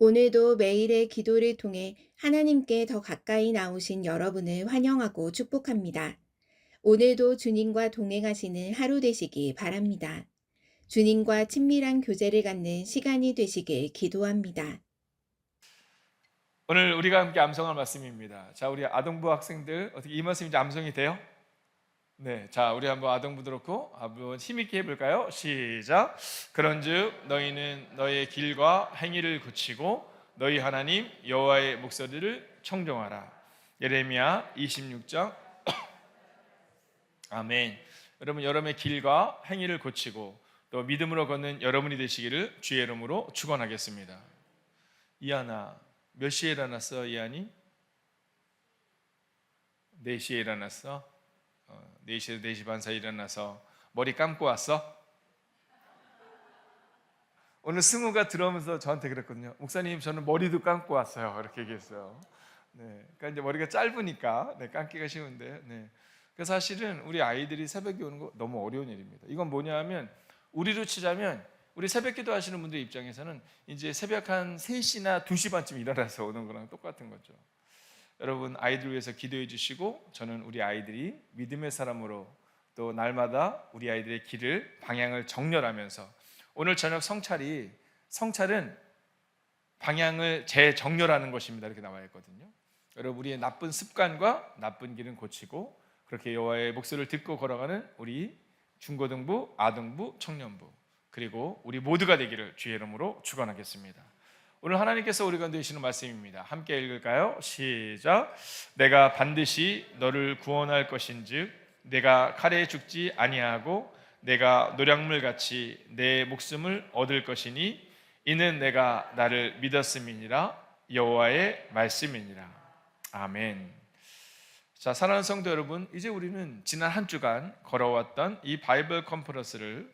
오늘도 매일의 기도를 통해 하나님께 더 가까이 나오신 여러분을 환영하고 축복합니다. 오늘도 주님과 동행하시는 하루 되시기 바랍니다. 주님과 친밀한 교제를 갖는 시간이 되시길 기도합니다. 오늘 우리가 함께 암송할 말씀입니다. 자, 우리 아동부 학생들 어떻게 이 말씀이 이제 암송이 돼요? 네, 자, 우리 한번 아동부 들었고 한번 힘있게 해볼까요? 시작. 그런즉 너희는 너의 길과 행위를 고치고 너희 하나님 여호와의 목소리를 청종하라. 예레미야 26장. 아멘. 여러분의 길과 행위를 고치고 또 믿음으로 걷는 여러분이 되시기를 주의 이름으로 축원하겠습니다. 이하나, 몇 시에 일어났어? 이하니? 4시에 일어났어? 4시에서 4시 반 사이 일어나서 머리 감고 왔어? 오늘 승우가 들어오면서 저한테 그랬거든요. 목사님, 저는 머리도 감고 왔어요. 이렇게 얘기했어요. 네, 그러니까 이제 머리가 짧으니까 감기가 쉬운데. 네. 그래서 사실은 우리 아이들이 새벽에 오는 거 너무 어려운 일입니다. 이건 뭐냐 하면 우리로 치자면 우리 새벽 기도 하시는 분들 입장에서는 이제 새벽 한 3시나 2시 반쯤 일어나서 오는 거랑 똑같은 거죠. 여러분, 아이들 위해서 기도해 주시고 저는 우리 아이들이 믿음의 사람으로 또 날마다 우리 아이들의 길을 방향을 정렬하면서 오늘 저녁 성찰은 방향을 재정렬하는 것입니다. 이렇게 나와 있거든요. 여러분, 우리의 나쁜 습관과 나쁜 길은 고치고 그렇게 여호와의 목소리를 듣고 걸어가는 우리 중고등부, 아동부, 청년부 그리고 우리 모두가 되기를 주의 이름으로 축원하겠습니다. 오늘 하나님께서 우리 가운데 주시는 말씀입니다. 함께 읽을까요? 시작. 내가 반드시 너를 구원할 것인즉 내가 칼에 죽지 아니하고 내가 노략물같이 내 목숨을 얻을 것이니 이는 내가 나를 믿었음이니라. 여호와의 말씀이니라. 아멘. 자, 사랑하는 성도 여러분, 이제 우리는 지난 한 주간 걸어왔던 이 바이블 컨퍼런스를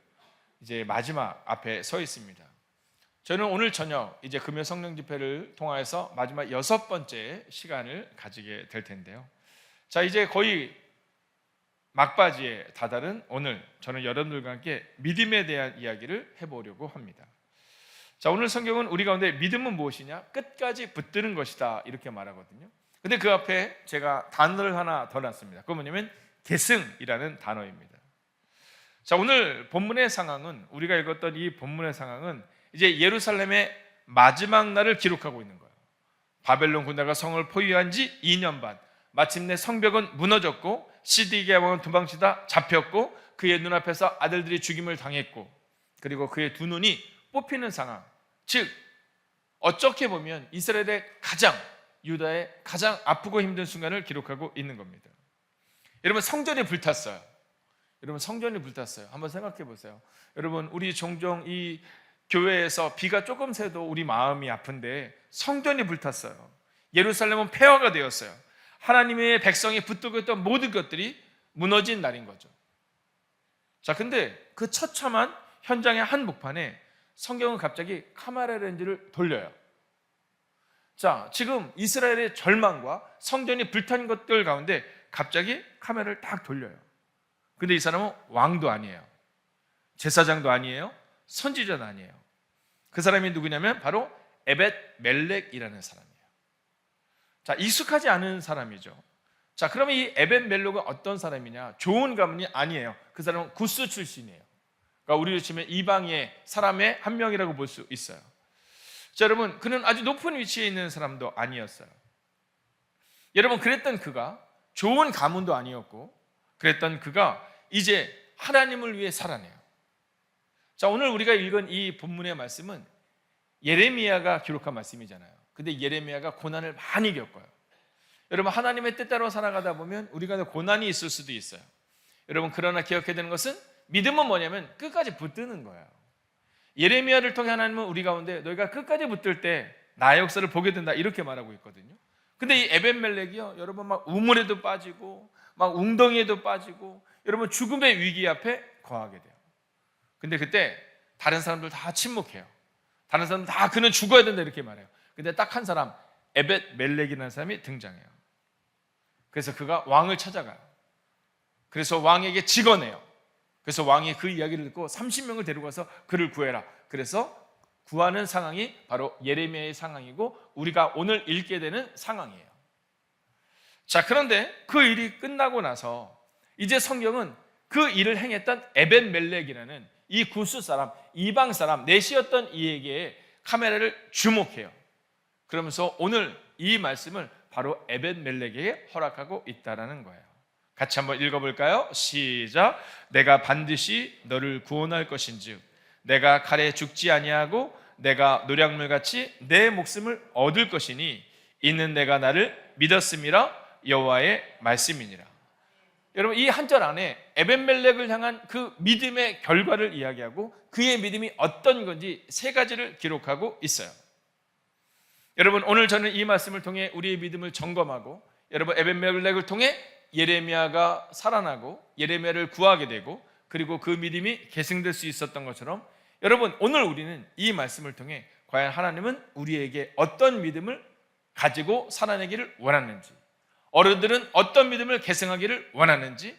이제 마지막 앞에 서 있습니다. 저는 오늘 저녁 이제 금요 성령 집회를 통해서 마지막 6번째 시간을 가지게 될 텐데요. 자, 이제 거의 막바지에 다다른 오늘 저는 여러분들과 함께 믿음에 대한 이야기를 해보려고 합니다. 자, 오늘 성경은 우리 가운데 믿음은 무엇이냐? 끝까지 붙드는 것이다 이렇게 말하거든요. 근데 그 앞에 제가 단어를 하나 더 놨습니다. 그건 뭐냐면 계승이라는 단어입니다. 자, 오늘 본문의 상황은 우리가 읽었던 이 본문의 상황은 이제 예루살렘의 마지막 날을 기록하고 있는 거예요. 바벨론 군대가 성을 포위한 지 2년 반, 마침내 성벽은 무너졌고 시드기야 왕은 도망치다 잡혔고 그의 눈앞에서 아들들이 죽임을 당했고 그리고 그의 두 눈이 뽑히는 상황, 즉 어떻게 보면 이스라엘의 유다의 가장 아프고 힘든 순간을 기록하고 있는 겁니다. 여러분, 성전이 불탔어요. 한번 생각해 보세요. 여러분, 우리 종종 이 교회에서 비가 조금 새도 우리 마음이 아픈데 성전이 불탔어요. 예루살렘은 폐허가 되었어요. 하나님의 백성이 붙들고 있던 모든 것들이 무너진 날인 거죠. 자, 근데 그 처참한 현장의 한복판에 성경은 갑자기 카메라 렌즈를 돌려요. 자, 지금 이스라엘의 절망과 성전이 불탄 것들 가운데 갑자기 카메라를 딱 돌려요. 근데 이 사람은 왕도 아니에요. 제사장도 아니에요. 선지자도 아니에요. 그 사람이 누구냐면 바로 에벳 멜렉이라는 사람이에요. 자, 익숙하지 않은 사람이죠. 자, 그러면 이 에벳 멜렉은 어떤 사람이냐? 좋은 가문이 아니에요. 그 사람은 구스 출신이에요. 그러니까 우리로 치면 이방의 사람의 한 명이라고 볼 수 있어요. 자, 여러분, 그는 아주 높은 위치에 있는 사람도 아니었어요. 여러분, 그랬던 그가 좋은 가문도 아니었고 그랬던 그가 이제 하나님을 위해 살아내요. 자, 오늘 우리가 읽은 이 본문의 말씀은 예레미야가 기록한 말씀이잖아요. 근데 예레미야가 고난을 많이 겪어요. 여러분, 하나님의 뜻대로 살아가다 보면 우리가 고난이 있을 수도 있어요. 여러분, 그러나 기억해야 되는 것은 믿음은 뭐냐면 끝까지 붙드는 거예요. 예레미야를 통해 하나님은 우리 가운데 너희가 끝까지 붙들 때 나의 역사를 보게 된다 이렇게 말하고 있거든요. 근데 이 에벳멜렉이요, 여러분 막 우물에도 빠지고 막 웅덩이에도 빠지고 여러분 죽음의 위기 앞에 거하게 돼요. 근데 그때 다른 사람들 다 침묵해요. 다른 사람들 다 그는 죽어야 된다 이렇게 말해요. 근데 딱 한 사람, 에벳멜렉이라는 사람이 등장해요. 그래서 그가 왕을 찾아가요. 그래서 왕에게 직언해요. 그래서 왕이 그 이야기를 듣고 30명을 데리고 가서 그를 구해라. 그래서 구하는 상황이 바로 예레미야의 상황이고 우리가 오늘 읽게 되는 상황이에요. 자, 그런데 그 일이 끝나고 나서 이제 성경은 그 일을 행했던 에벤멜렉이라는 이 구스 사람, 이방 사람, 넷이었던 이에게 카메라를 주목해요. 그러면서 오늘 이 말씀을 바로 에벤멜렉에게 허락하고 있다라는 거예요. 같이 한번 읽어볼까요? 시작. 내가 반드시 너를 구원할 것인즉 내가 칼에 죽지 아니하고 내가 노략물같이 내 목숨을 얻을 것이니 이는 내가 나를 믿었음이라 여호와의 말씀이니라. 여러분, 이 한 절 안에 에벤멜렉을 향한 그 믿음의 결과를 이야기하고 그의 믿음이 어떤 건지 세 가지를 기록하고 있어요. 여러분, 오늘 저는 이 말씀을 통해 우리의 믿음을 점검하고 여러분, 에벤멜렉을 통해 예레미야가 살아나고 예레미야를 구하게 되고 그리고 그 믿음이 계승될 수 있었던 것처럼 여러분, 오늘 우리는 이 말씀을 통해 과연 하나님은 우리에게 어떤 믿음을 가지고 살아내기를 원하는지, 어른들은 어떤 믿음을 계승하기를 원하는지,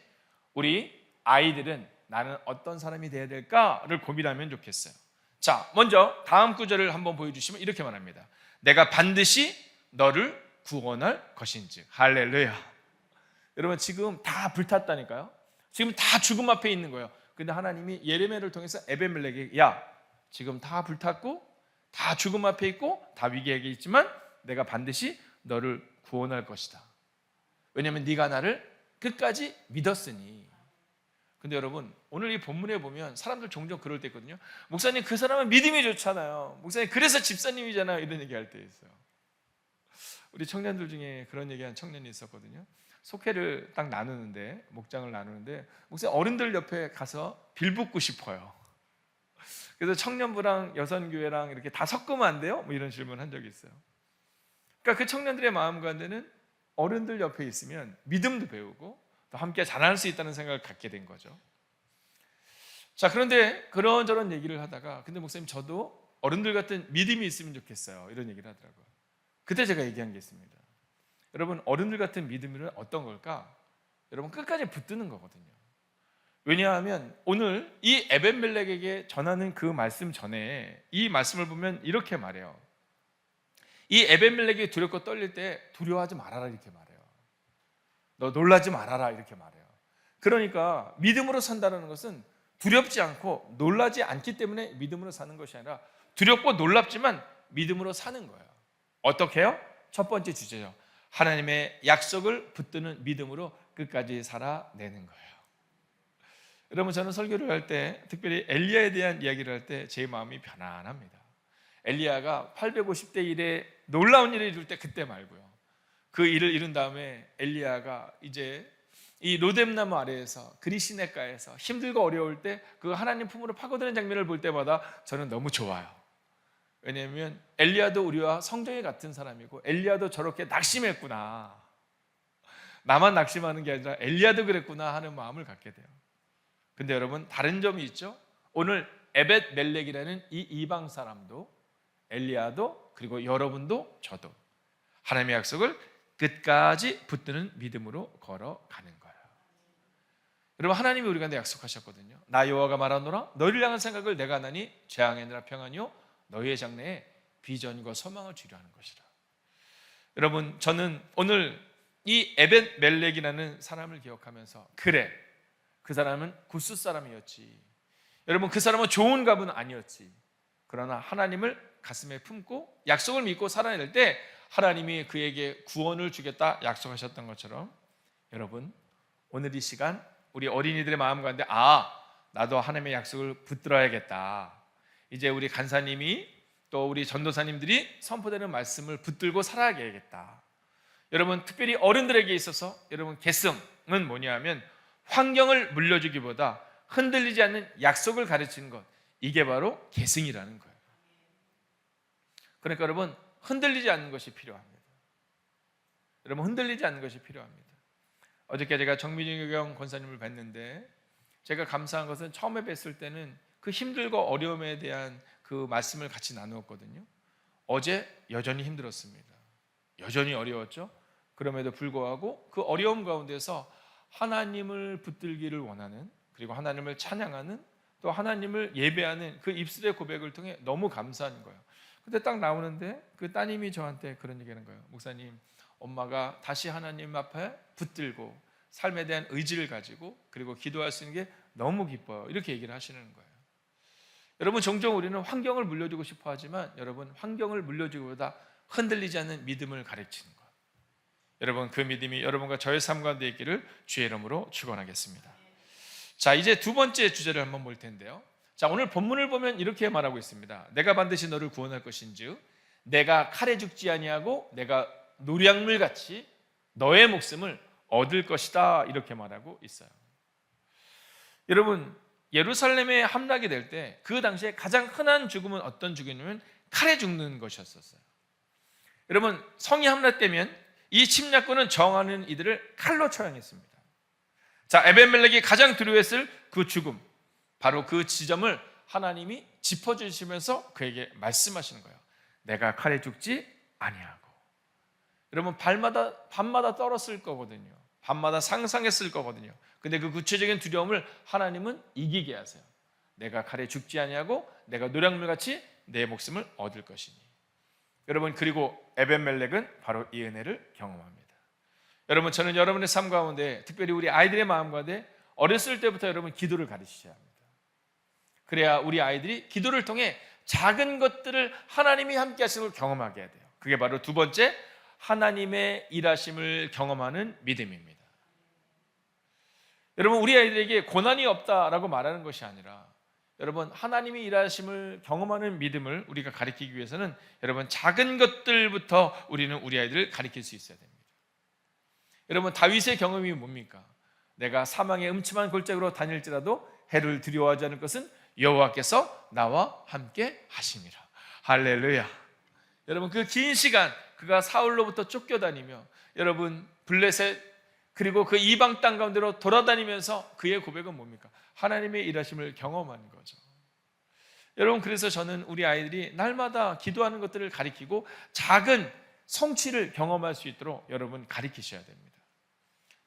우리 아이들은 나는 어떤 사람이 되어야 될까를 고민하면 좋겠어요. 자, 먼저 다음 구절을 한번 보여주시면 이렇게 말합니다. 내가 반드시 너를 구원할 것인즉. 할렐루야. 여러분, 지금 다 불탔다니까요. 지금 다 죽음 앞에 있는 거예요. 근데 하나님이 예레미야를 통해서 에벤멜렉에게 야, 지금 다 불탔고 다 죽음 앞에 있고 다 위기에 있지만 내가 반드시 너를 구원할 것이다. 왜냐하면 네가 나를 끝까지 믿었으니. 근데 여러분, 오늘 이 본문에 보면 사람들 종종 그럴 때 있거든요. 목사님, 그 사람은 믿음이 좋잖아요. 목사님, 그래서 집사님이잖아요. 이런 얘기할 때 있어요. 우리 청년들 중에 그런 얘기한 청년이 있었거든요. 속회를 딱 나누는데, 목장을 나누는데 목사님, 어른들 옆에 가서 빌붙고 싶어요. 그래서 청년부랑 여선교회랑 이렇게 다 섞으면 안 돼요? 뭐 이런 질문을 한 적이 있어요. 그러니까 그 청년들의 마음 가운데는 어른들 옆에 있으면 믿음도 배우고 또 함께 자랄 수 있다는 생각을 갖게 된 거죠. 자, 그런데 그런저런 얘기를 하다가 근데 목사님, 저도 어른들 같은 믿음이 있으면 좋겠어요. 이런 얘기를 하더라고요. 그때 제가 얘기한 게 있습니다. 여러분, 어른들 같은 믿음은 어떤 걸까? 여러분, 끝까지 붙드는 거거든요. 왜냐하면 오늘 이 에벤멜렉에게 전하는 그 말씀 전에 이 말씀을 보면 이렇게 말해요. 이 에벤멜렉이 두렵고 떨릴 때 두려워하지 말아라 이렇게 말해요. 너 놀라지 말아라 이렇게 말해요. 그러니까 믿음으로 산다는 것은 두렵지 않고 놀라지 않기 때문에 믿음으로 사는 것이 아니라 두렵고 놀랍지만 믿음으로 사는 거예요. 어떻게 해요? 첫 번째 주제죠. 하나님의 약속을 붙드는 믿음으로 끝까지 살아내는 거예요. 여러분, 저는 설교를 할 때 특별히 엘리야에 대한 이야기를 할 때 제 마음이 편안합니다. 엘리야가 850대 1에 놀라운 일을 이룰 때 그때 말고요. 그 일을 이룬 다음에 엘리야가 이제 이 로뎀나무 아래에서 그리시네가에서 힘들고 어려울 때 그 하나님 품으로 파고드는 장면을 볼 때마다 저는 너무 좋아요. 왜냐하면 엘리야도 우리와 성정이 같은 사람이고 엘리야도 저렇게 낙심했구나, 나만 낙심하는 게 아니라 엘리야도 그랬구나 하는 마음을 갖게 돼요. 근데 여러분, 다른 점이 있죠. 오늘 에벳멜렉이라는 이 이방 사람도 엘리야도 그리고 여러분도 저도 하나님의 약속을 끝까지 붙드는 믿음으로 걸어가는 거예요. 여러분, 하나님이 우리 가운데 약속하셨거든요. 나 여호와가 말하노라 너희를 향한 생각을 내가 하나니 재앙이 아니라 평안이요 너희의 장래에 비전과 소망을 주려 하는 것이라. 여러분, 저는 오늘 이 에벳멜렉이라는 사람을 기억하면서 그래, 그 사람은 구스 사람이었지. 여러분, 그 사람은 좋은 갑은 아니었지. 그러나 하나님을 가슴에 품고 약속을 믿고 살아낼 때 하나님이 그에게 구원을 주겠다 약속하셨던 것처럼 여러분, 오늘 이 시간 우리 어린이들의 마음 가운데 나도 하나님의 약속을 붙들어야겠다. 이제 우리 간사님이 또 우리 전도사님들이 선포되는 말씀을 붙들고 살아야겠다. 여러분, 특별히 어른들에게 있어서 여러분, 계승은 뭐냐면 환경을 물려주기보다 흔들리지 않는 약속을 가르치는 것, 이게 바로 계승이라는 거예요. 그러니까 여러분, 흔들리지 않는 것이 필요합니다. 여러분, 흔들리지 않는 것이 필요합니다. 어저께 제가 정민경 권사님을 뵀는데 제가 감사한 것은 처음에 뵀을 때는 그 힘들고 어려움에 대한 그 말씀을 같이 나누었거든요. 어제 여전히 힘들었습니다. 여전히 어려웠죠. 그럼에도 불구하고 그 어려움 가운데서 하나님을 붙들기를 원하는, 그리고 하나님을 찬양하는 또 하나님을 예배하는 그 입술의 고백을 통해 너무 감사한 거예요. 근데 딱 나오는데 그 따님이 저한테 그런 얘기하는 거예요. 목사님, 엄마가 다시 하나님 앞에 붙들고 삶에 대한 의지를 가지고 그리고 기도할 수 있는 게 너무 기뻐요. 이렇게 얘기를 하시는 거예요. 여러분, 종종 우리는 환경을 물려주고 싶어 하지만 여러분, 환경을 물려주기보다 흔들리지 않는 믿음을 가르치는 것. 여러분, 그 믿음이 여러분과 저의 삶 가운데 있기를 주의 이름으로 축원하겠습니다. 자, 이제 두 번째 주제를 한번 볼 텐데요. 자, 오늘 본문을 보면 이렇게 말하고 있습니다. 내가 반드시 너를 구원할 것인즉 내가 칼에 죽지 아니하고 내가 노량물 같이 너의 목숨을 얻을 것이다, 이렇게 말하고 있어요. 여러분, 예루살렘에 함락이 될 때 그 당시에 가장 흔한 죽음은 어떤 죽음이냐면 칼에 죽는 것이었어요. 여러분, 성이 함락되면 이 침략군은 정하는 이들을 칼로 처형했습니다. 자, 에벤멜렉이 가장 두려워했을 그 죽음, 바로 그 지점을 하나님이 짚어주시면서 그에게 말씀하시는 거예요. 내가 칼에 죽지 아니하고. 여러분, 밤마다 떨었을 거거든요. 밤마다 상상했을 거거든요. 근데 그 구체적인 두려움을 하나님은 이기게 하세요. 내가 칼에 죽지 아니하고 내가 노량물같이 내 목숨을 얻을 것이니. 여러분, 그리고 에벤멜렉은 바로 이 은혜를 경험합니다. 여러분, 저는 여러분의 삶 가운데, 특별히 우리 아이들의 마음 가운데 어렸을 때부터 여러분 기도를 가르치셔야 합니다. 그래야 우리 아이들이 기도를 통해 작은 것들을 하나님이 함께 하시는 걸 경험하게 해야 돼요. 그게 바로 두 번째, 하나님의 일하심을 경험하는 믿음입니다. 여러분, 우리 아이들에게 고난이 없다라고 말하는 것이 아니라 여러분, 하나님이 일하심을 경험하는 믿음을 우리가 가르치기 위해서는 여러분, 작은 것들부터 우리는 우리 아이들을 가르칠 수 있어야 됩니다. 여러분, 다윗의 경험이 뭡니까? 내가 사망의 음침한 골짜기로 다닐지라도 해를 두려워하지 않을 것은 여호와께서 나와 함께 하심이라. 할렐루야. 여러분, 그 긴 시간 그가 사울로부터 쫓겨다니며 여러분 블레셋 그리고 그 이방 땅 가운데로 돌아다니면서 그의 고백은 뭡니까? 하나님의 일하심을 경험하는 거죠. 여러분, 그래서 저는 우리 아이들이 날마다 기도하는 것들을 가리키고 작은 성취를 경험할 수 있도록 여러분 가리키셔야 됩니다.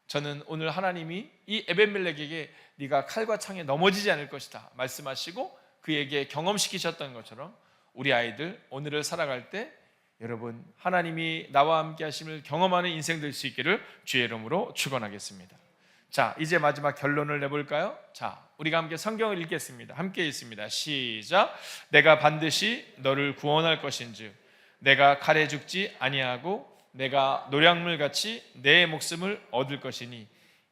저는 오늘 하나님이 이 에벤멜렉에게 네가 칼과 창에 넘어지지 않을 것이다 말씀하시고 그에게 경험시키셨던 것처럼 우리 아이들 오늘을 살아갈 때 여러분, 하나님이 나와 함께 하심을 경험하는 인생 될 수 있기를 주의 이름으로 축원하겠습니다. 자, 이제 마지막 결론을 내볼까요? 자, 우리가 함께 성경을 읽겠습니다. 함께 읽습니다. 시작. 내가 반드시 너를 구원할 것인즉 내가 칼에 죽지 아니하고 내가 노량물같이 내 목숨을 얻을 것이니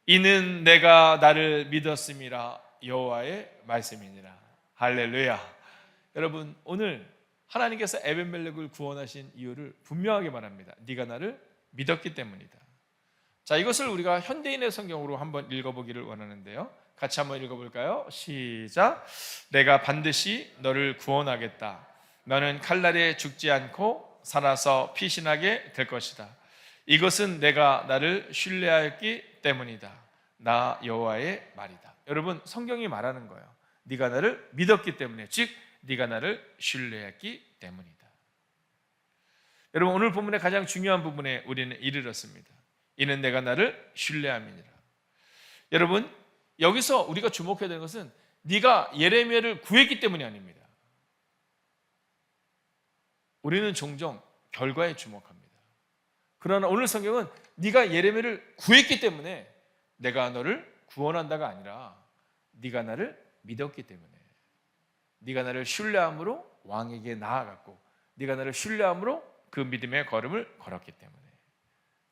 이는 내가 나를 믿었음이라. 여호와의 말씀이니라. 할렐루야. 여러분, 오늘 하나님께서 에벤멜렉을 구원하신 이유를 분명하게 말합니다. 네가 나를 믿었기 때문이다. 자, 이것을 우리가 현대인의 성경으로 한번 읽어보기를 원하는데요. 같이 한번 읽어볼까요? 시작. 내가 반드시 너를 구원하겠다. 너는 칼날에 죽지 않고 살아서 피신하게 될 것이다. 이것은 내가 나를 신뢰하였기 때문이다. 나 여호와의 말이다. 여러분, 성경이 말하는 거예요. 네가 나를 믿었기 때문에, 즉 네가 나를 신뢰했기 때문이다. 여러분, 오늘 본문의 가장 중요한 부분에 우리는 이르렀습니다. 이는 내가 나를 신뢰함이니라. 여러분, 여기서 우리가 주목해야 되는 것은 네가 예레미야를 구했기 때문이 아닙니다. 우리는 종종 결과에 주목합니다. 그러나 오늘 성경은 네가 예레미야를 구했기 때문에 내가 너를 구원한다가 아니라 네가 나를 믿었기 때문에, 네가 나를 신뢰함으로 왕에게 나아갔고 네가 나를 신뢰함으로 그 믿음의 걸음을 걸었기 때문에.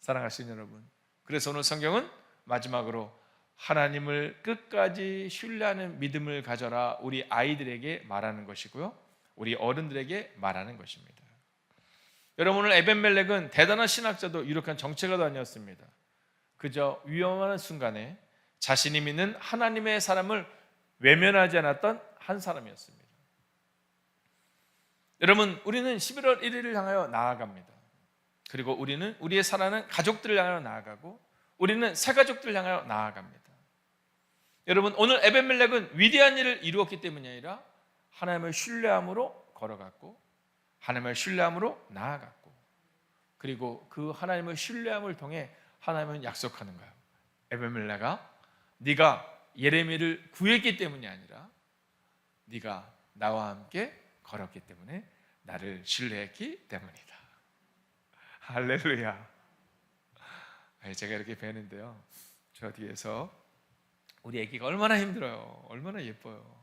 사랑하시는 여러분, 그래서 오늘 성경은 마지막으로 하나님을 끝까지 신뢰하는 믿음을 가져라 우리 아이들에게 말하는 것이고요, 우리 어른들에게 말하는 것입니다. 여러분, 오늘 에벤멜렉은 대단한 신학자도 유력한 정치가도 아니었습니다. 그저 위험한 순간에 자신이 믿는 하나님의 사람을 외면하지 않았던 한 사람이었습니다. 여러분, 우리는 11월 1일을 향하여 나아갑니다. 그리고 우리는 우리의 사랑하는 가족들을 향하여 나아가고 우리는 새 가족들을 향하여 나아갑니다. 여러분, 오늘 에벤멜렉은 위대한 일을 이루었기 때문이 아니라 하나님을 신뢰함으로 걸어갔고 하나님을 신뢰함으로 나아갔고, 그리고 그 하나님을 신뢰함을 통해 하나님은 약속하는 거예요. 에벤멜렉아, 네가 예레미야를 구했기 때문이 아니라 네가 나와 함께 걸었기 때문에 나를 신뢰했기 때문이다. 할렐루야. 제가 이렇게 배우는데요, 저 뒤에서 우리 아기가 얼마나 힘들어요, 얼마나 예뻐요.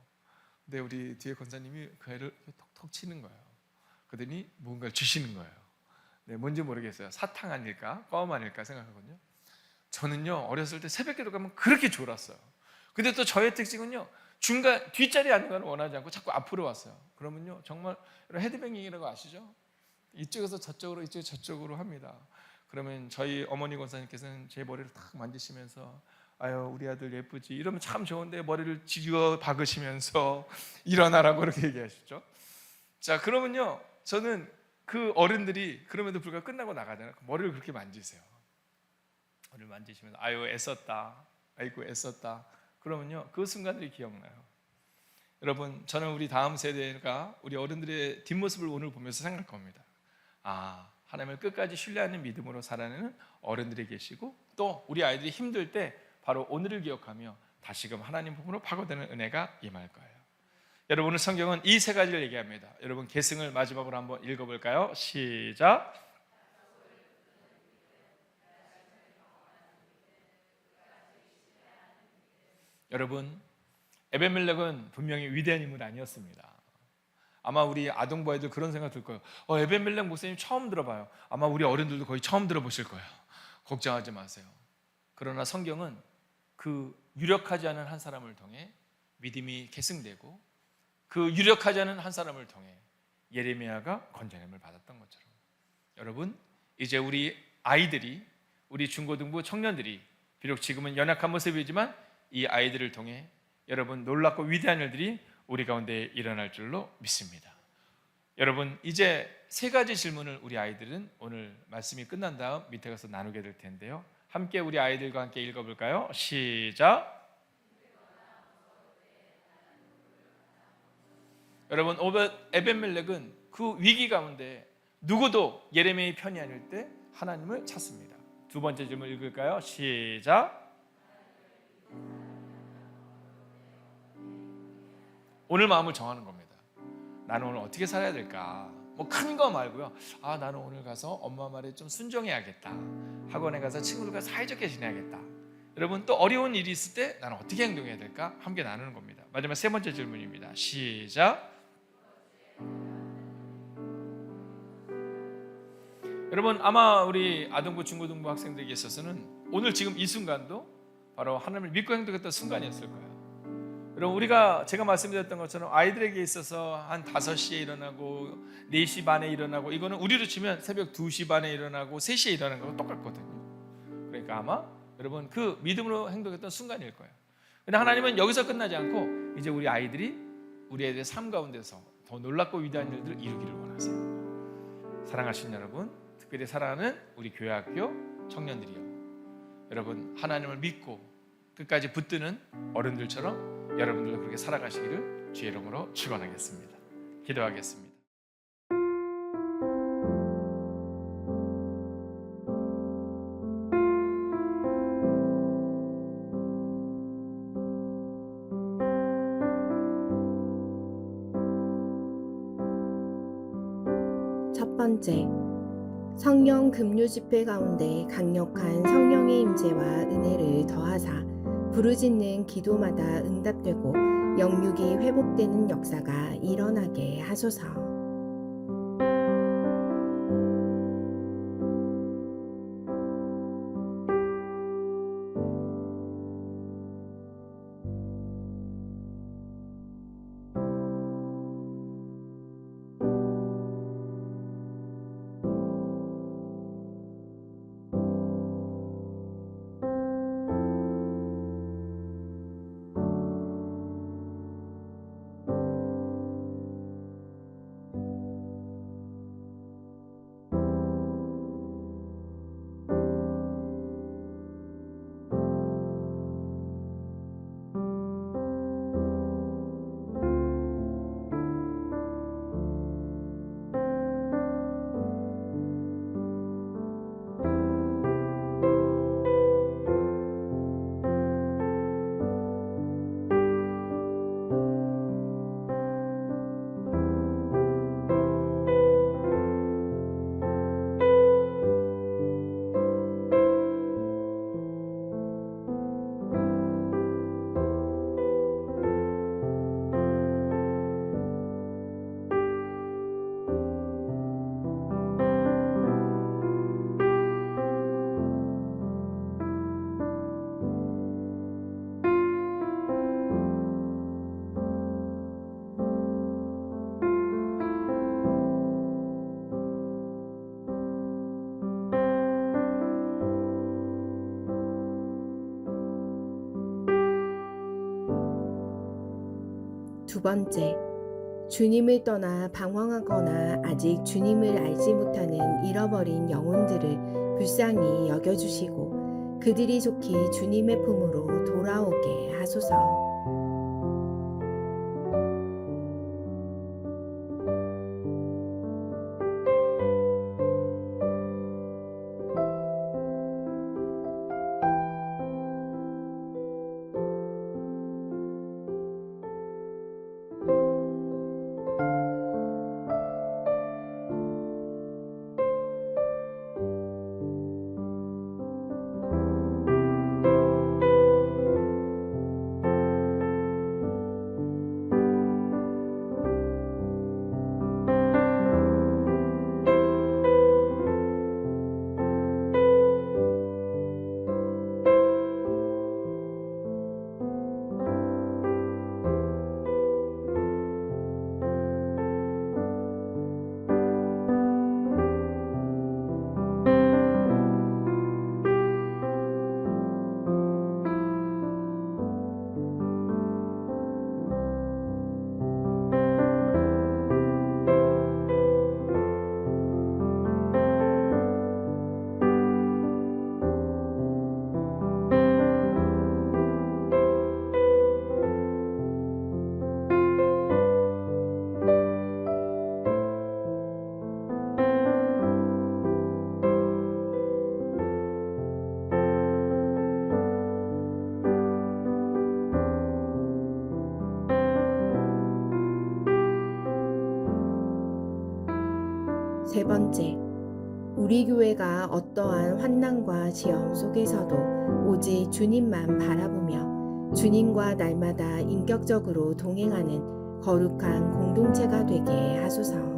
근데 우리 뒤에 권사님이 그 애를 톡톡 치는 거예요. 그러더니 뭔가를 주시는 거예요. 네, 뭔지 모르겠어요. 사탕 아닐까, 껌 아닐까 생각하거든요. 저는요, 어렸을 때 새벽기도 가면 그렇게 졸았어요. 근데 또 저의 특징은요, 중간 뒷자리에 앉는 걸 원하지 않고 자꾸 앞으로 왔어요. 그러면요, 정말 헤드뱅잉이라고 아시죠? 이쪽에서 저쪽으로, 이쪽에서 저쪽으로 합니다. 그러면 저희 어머니 권사님께서는 제 머리를 탁 만지시면서 아유, 우리 아들 예쁘지, 이러면 참 좋은데 머리를 쥐어 박으시면서 일어나라고 그렇게 얘기하시죠. 자, 그러면요, 저는 그 어른들이 그럼에도 불구하고 끝나고 나가잖아요. 머리를 그렇게 만지세요. 머리를 만지시면서 아유, 애썼다, 아이고 애썼다. 그러면요, 그 순간들이 기억나요. 여러분, 저는 우리 다음 세대가 우리 어른들의 뒷모습을 오늘 보면서 생각할 겁니다. 아, 하나님을 끝까지 신뢰하는 믿음으로 살아내는 어른들이 계시고, 또 우리 아이들이 힘들 때 바로 오늘을 기억하며 다시금 하나님 품으로 파고드는 은혜가 임할 거예요. 여러분, 오늘 성경은 이 세 가지를 얘기합니다. 여러분, 계승을 마지막으로 한번 읽어볼까요? 시작. 여러분, 에벤멜렉은 분명히 위대한 인물 아니었습니다. 아마 우리 아동부 아이들 그런 생각 들 거예요. 에벤멜렉 목사님 처음 들어봐요. 아마 우리 어른들도 거의 처음 들어보실 거예요. 걱정하지 마세요. 그러나 성경은 그 유력하지 않은 한 사람을 통해 믿음이 계승되고, 그 유력하지 않은 한 사람을 통해 예레미야가 건져냄을 받았던 것처럼, 여러분, 이제 우리 아이들이, 우리 중고등부 청년들이 비록 지금은 연약한 모습이지만 이 아이들을 통해 여러분 놀랍고 위대한 일들이 우리 가운데 일어날 줄로 믿습니다. 여러분, 이제 세 가지 질문을 우리 아이들은 오늘 말씀이 끝난 다음 밑에 가서 나누게 될 텐데요, 함께 우리 아이들과 함께 읽어볼까요? 시작. 여러분, 에벤멜렉은 그 위기 가운데 누구도 예레미야의 편이 아닐 때 하나님을 찾습니다. 두 번째 질문 읽을까요? 시작. 오늘 마음을 정하는 겁니다. 나는 오늘 어떻게 살아야 될까? 뭐 큰 거 말고요. 아, 나는 오늘 가서 엄마 말에 좀 순종해야겠다. 학원에 가서 친구들과 사이좋게 지내야겠다. 여러분, 또 어려운 일이 있을 때 나는 어떻게 행동해야 될까? 함께 나누는 겁니다. 마지막 세 번째 질문입니다. 시작. 여러분, 아마 우리 아동부 중고등부 학생들에게 있어서는 오늘 지금 이 순간도 바로 하나님을 믿고 행동했던 순간이었을 거예요. 여러분, 제가 말씀드렸던 것처럼 아이들에게 있어서 한 5시에 일어나고 4시 반에 일어나고, 이거는 우리로 치면 새벽 2시 반에 일어나고 3시에 일어나는 거하고 똑같거든요. 그러니까 아마 여러분 그 믿음으로 행동했던 순간일 거예요. 근데 하나님은 여기서 끝나지 않고 이제 우리 아이들의 삶 가운데서 더 놀랍고 위대한 일들을 이루기를 원하세요. 사랑하신 여러분, 특별히 사랑하는 우리 교회학교 청년들이요, 여러분, 하나님을 믿고 끝까지 붙드는 어른들처럼 여러분들도 그렇게 살아가시기를 주의 이름으로 축원하겠습니다. 기도하겠습니다. 첫 번째, 성령 금요 집회 가운데 강력한 성령의 임재와 은혜를 더하사 부르짖는 기도마다 응답되고 영육이 회복되는 역사가 일어나게 하소서. 번째, 주님을 떠나 방황하거나 아직 주님을 알지 못하는 잃어버린 영혼들을 불쌍히 여겨주시고 그들이 좋게 주님의 품으로 돌아오게 하소서. 세 번째, 우리 교회가 어떠한 환난과 시험 속에서도 오직 주님만 바라보며 주님과 날마다 인격적으로 동행하는 거룩한 공동체가 되게 하소서.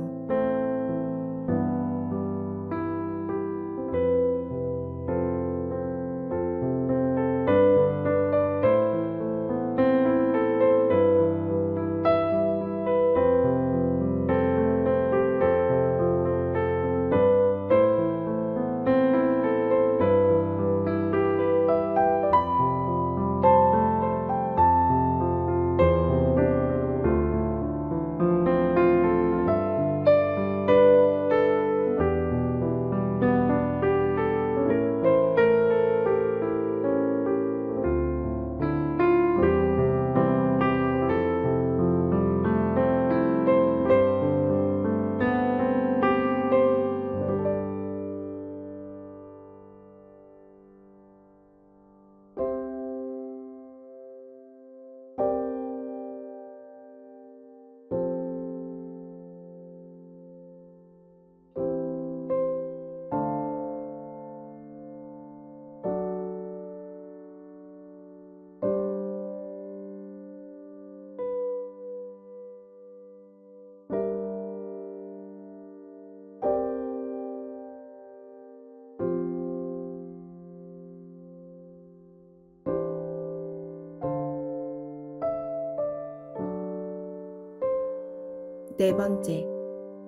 네 번째,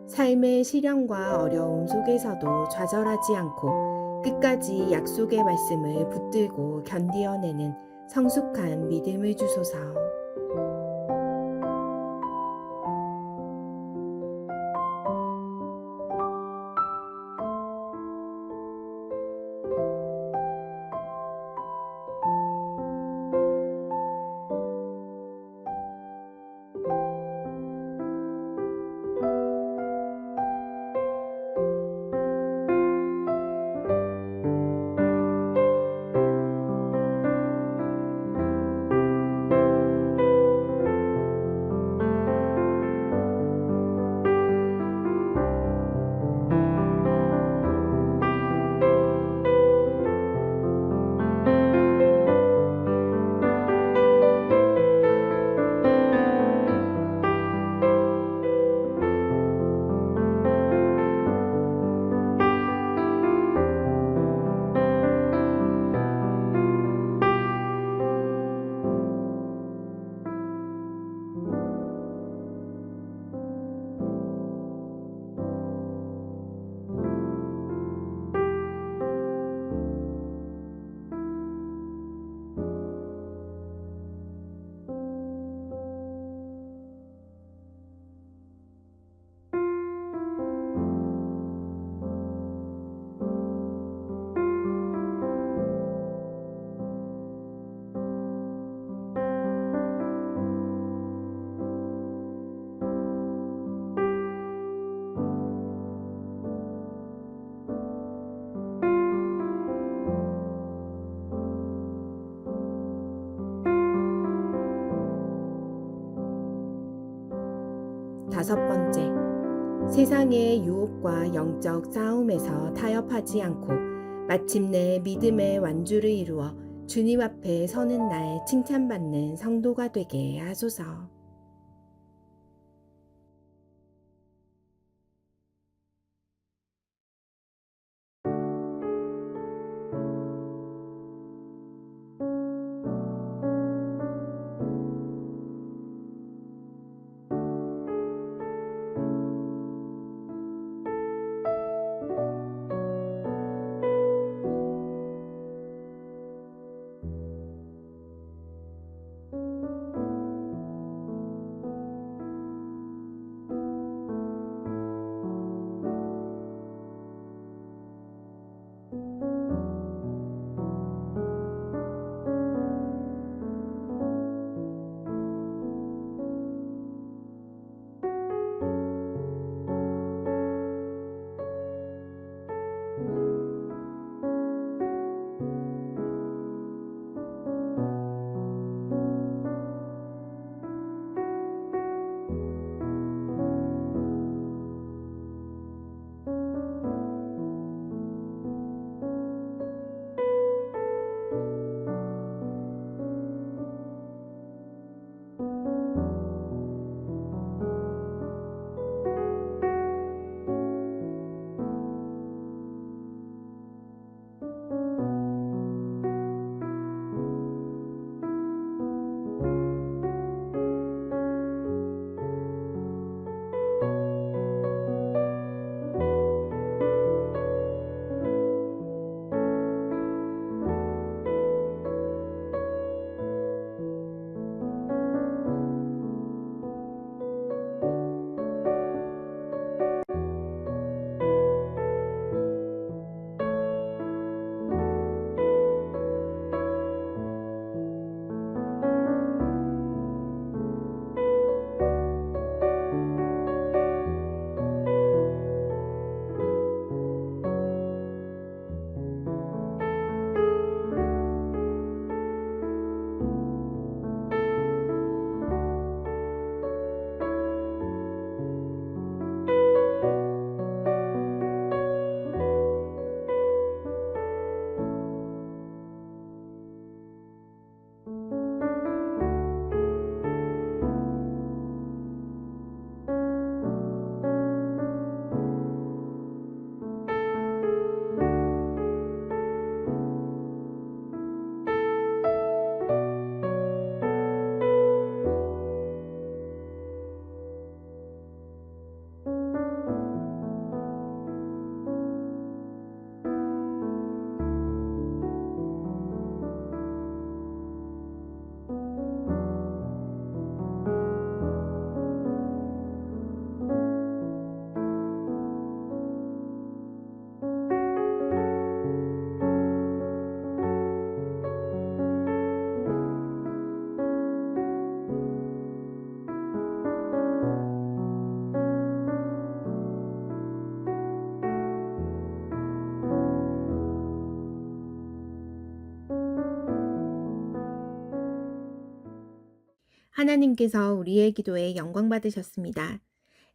삶의 시련과 어려움 속에서도 좌절하지 않고 끝까지 약속의 말씀을 붙들고 견디어내는 성숙한 믿음을 주소서. 세상의 유혹과 영적 싸움에서 타협하지 않고 마침내 믿음의 완주를 이루어 주님 앞에 서는 날 칭찬받는 성도가 되게 하소서. 하나님께서 우리의 기도에 영광 받으셨습니다.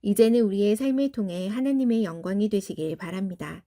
이제는 우리의 삶을 통해 하나님의 영광이 되시길 바랍니다.